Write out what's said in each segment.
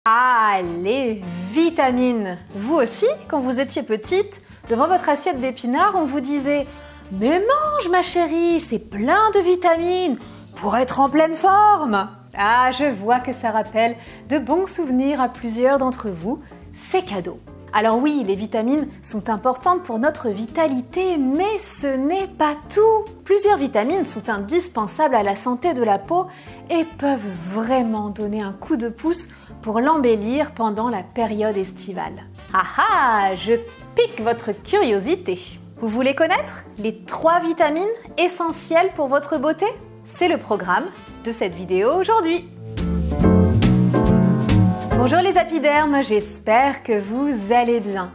Ah, les vitamines! Vous aussi, quand vous étiez petite, devant votre assiette d'épinards, on vous disait « Mais mange ma chérie, c'est plein de vitamines pour être en pleine forme !» Ah, je vois que ça rappelle de bons souvenirs à plusieurs d'entre vous. C'est cadeau. Alors oui, les vitamines sont importantes pour notre vitalité, mais ce n'est pas tout. Plusieurs vitamines sont indispensables à la santé de la peau et peuvent vraiment donner un coup de pouce pour l'embellir pendant la période estivale. Ah ah, je pique votre curiosité. Vous voulez connaître les 3 vitamines essentielles pour votre beauté? C'est le programme de cette vidéo aujourd'hui. Bonjour les apidermes, j'espère que vous allez bien.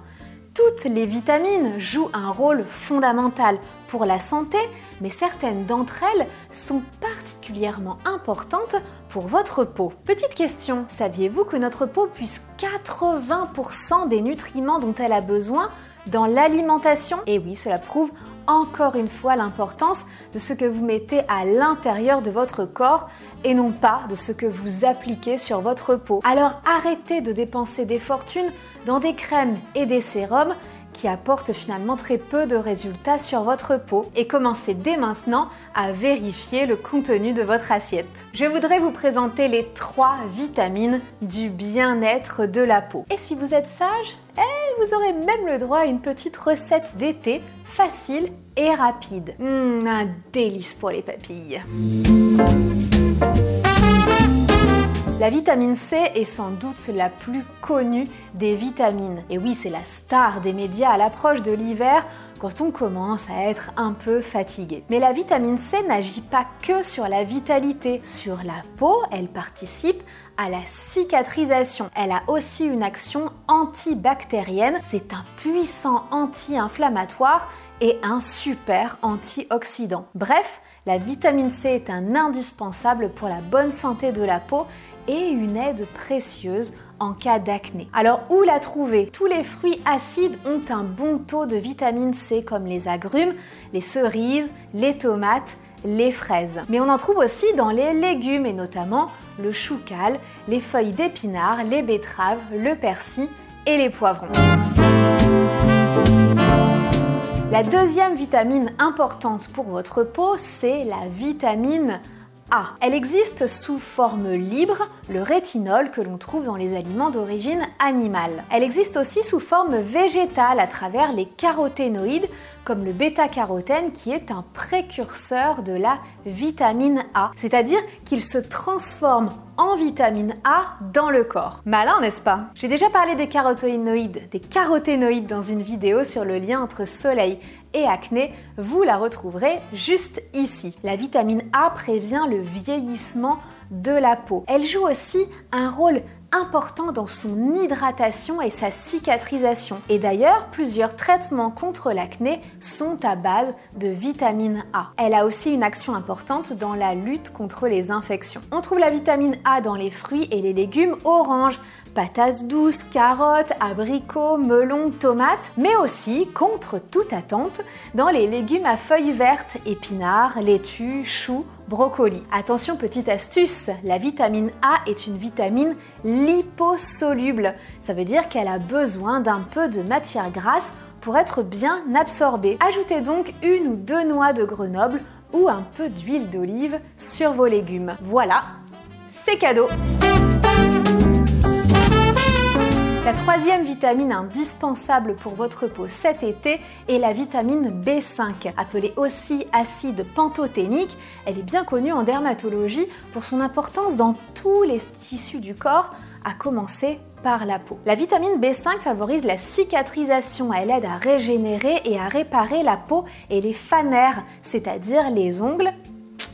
Toutes les vitamines jouent un rôle fondamental pour la santé, mais certaines d'entre elles sont particulièrement importantes pour votre peau. Petite question, saviez-vous que notre peau puise 80% des nutriments dont elle a besoin dans l'alimentation? Et oui, cela prouve encore une fois l'importance de ce que vous mettez à l'intérieur de votre corps et non pas de ce que vous appliquez sur votre peau. Alors arrêtez de dépenser des fortunes dans des crèmes et des sérums qui apportent finalement très peu de résultats sur votre peau et commencez dès maintenant à vérifier le contenu de votre assiette. Je voudrais vous présenter les 3 vitamines du bien-être de la peau. Et si vous êtes sage, vous aurez même le droit à une petite recette d'été facile et rapide. Un délice pour les papilles. La vitamine C est sans doute la plus connue des vitamines. Et oui, c'est la star des médias à l'approche de l'hiver quand on commence à être un peu fatigué. Mais la vitamine C n'agit pas que sur la vitalité. Sur la peau, elle participe à la cicatrisation. Elle a aussi une action antibactérienne. C'est un puissant anti-inflammatoire et un super antioxydant. Bref, la vitamine C est un indispensable pour la bonne santé de la peau et une aide précieuse en cas d'acné. Alors où la trouver? Tous les fruits acides ont un bon taux de vitamine C comme les agrumes, les cerises, les tomates, les fraises. Mais on en trouve aussi dans les légumes et notamment le chou-cal, les feuilles d'épinards, les betteraves, le persil et les poivrons. La deuxième vitamine importante pour votre peau, c'est la vitamine A. Elle existe sous forme libre, le rétinol que l'on trouve dans les aliments d'origine animale. Elle existe aussi sous forme végétale à travers les caroténoïdes comme le bêta-carotène qui est un précurseur de la vitamine A, c'est-à-dire qu'il se transforme en vitamine A dans le corps. Malin, n'est-ce pas? J'ai déjà parlé des caroténoïdes dans une vidéo sur le lien entre soleil et acné, vous la retrouverez juste ici. La vitamine A prévient le vieillissement de la peau. Elle joue aussi un rôle important dans son hydratation et sa cicatrisation. Et d'ailleurs, plusieurs traitements contre l'acné sont à base de vitamine A. Elle a aussi une action importante dans la lutte contre les infections. On trouve la vitamine A dans les fruits et les légumes oranges, patates douces, carottes, abricots, melons, tomates, mais aussi, contre toute attente, dans les légumes à feuilles vertes, épinards, laitues, choux, brocolis. Attention, petite astuce, la vitamine A est une vitamine liposoluble. Ça veut dire qu'elle a besoin d'un peu de matière grasse pour être bien absorbée. Ajoutez donc 1 ou 2 noix de Grenoble ou un peu d'huile d'olive sur vos légumes. Voilà, c'est cadeau! La 3e vitamine indispensable pour votre peau cet été est la vitamine B5, appelée aussi acide pantothénique. Elle est bien connue en dermatologie pour son importance dans tous les tissus du corps, à commencer par la peau. La vitamine B5 favorise la cicatrisation, elle aide à régénérer et à réparer la peau et les fanères, c'est-à-dire les ongles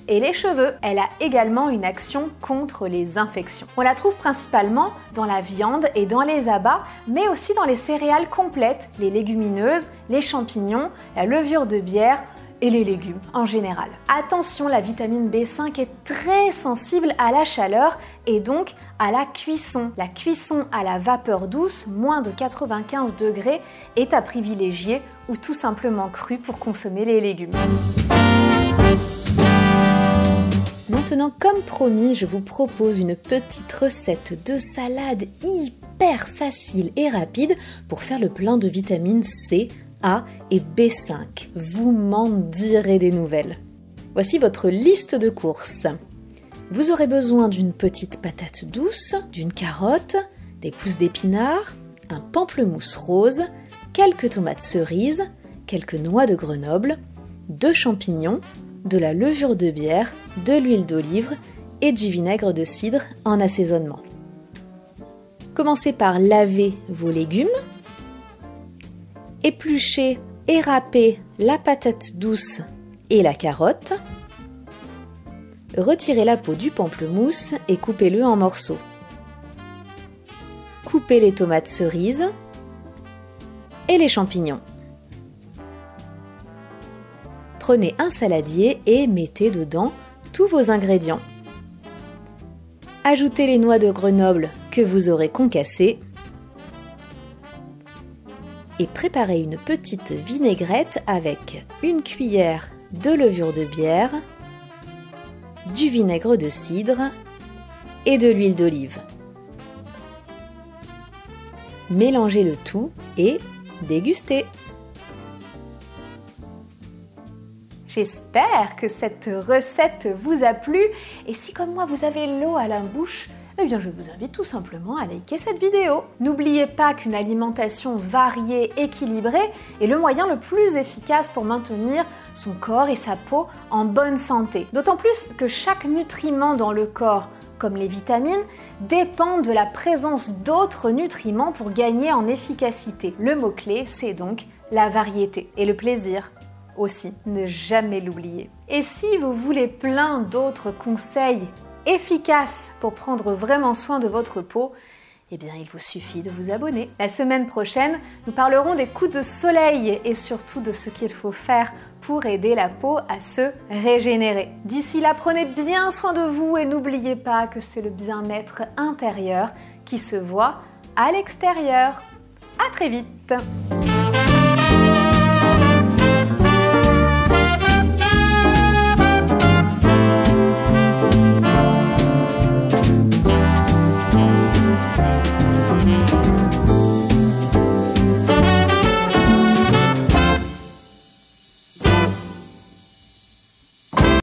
et les cheveux. Elle a également une action contre les infections. On la trouve principalement dans la viande et dans les abats, mais aussi dans les céréales complètes, les légumineuses, les champignons, la levure de bière et les légumes en général. Attention, la vitamine B5 est très sensible à la chaleur et donc à la cuisson. La cuisson à la vapeur douce, moins de 95 degrés, est à privilégier ou tout simplement crue pour consommer les légumes. Maintenant, comme promis, je vous propose une petite recette de salade hyper facile et rapide pour faire le plein de vitamines C, A et B5. Vous m'en direz des nouvelles. Voici votre liste de courses. Vous aurez besoin d'une petite patate douce, d'une carotte, des pousses d'épinards, un pamplemousse rose, quelques tomates cerises, quelques noix de Grenoble, 2 champignons, de la levure de bière, de l'huile d'olive et du vinaigre de cidre en assaisonnement. Commencez par laver vos légumes, épluchez et râpez la patate douce et la carotte, retirez la peau du pamplemousse et coupez-le en morceaux. Coupez les tomates cerises et les champignons. Prenez un saladier et mettez dedans tous vos ingrédients. Ajoutez les noix de Grenoble que vous aurez concassées et préparez une petite vinaigrette avec une cuillère de levure de bière, du vinaigre de cidre et de l'huile d'olive. Mélangez le tout et dégustez. J'espère que cette recette vous a plu et si comme moi vous avez l'eau à la bouche, eh bien je vous invite tout simplement à liker cette vidéo. N'oubliez pas qu'une alimentation variée, équilibrée est le moyen le plus efficace pour maintenir son corps et sa peau en bonne santé. D'autant plus que chaque nutriment dans le corps, comme les vitamines, dépend de la présence d'autres nutriments pour gagner en efficacité. Le mot-clé, c'est donc la variété et le plaisir. Aussi, ne jamais l'oublier. Et si vous voulez plein d'autres conseils efficaces pour prendre vraiment soin de votre peau, eh bien il vous suffit de vous abonner. La semaine prochaine, nous parlerons des coups de soleil et surtout de ce qu'il faut faire pour aider la peau à se régénérer. D'ici là, prenez bien soin de vous et n'oubliez pas que c'est le bien-être intérieur qui se voit à l'extérieur. À très vite!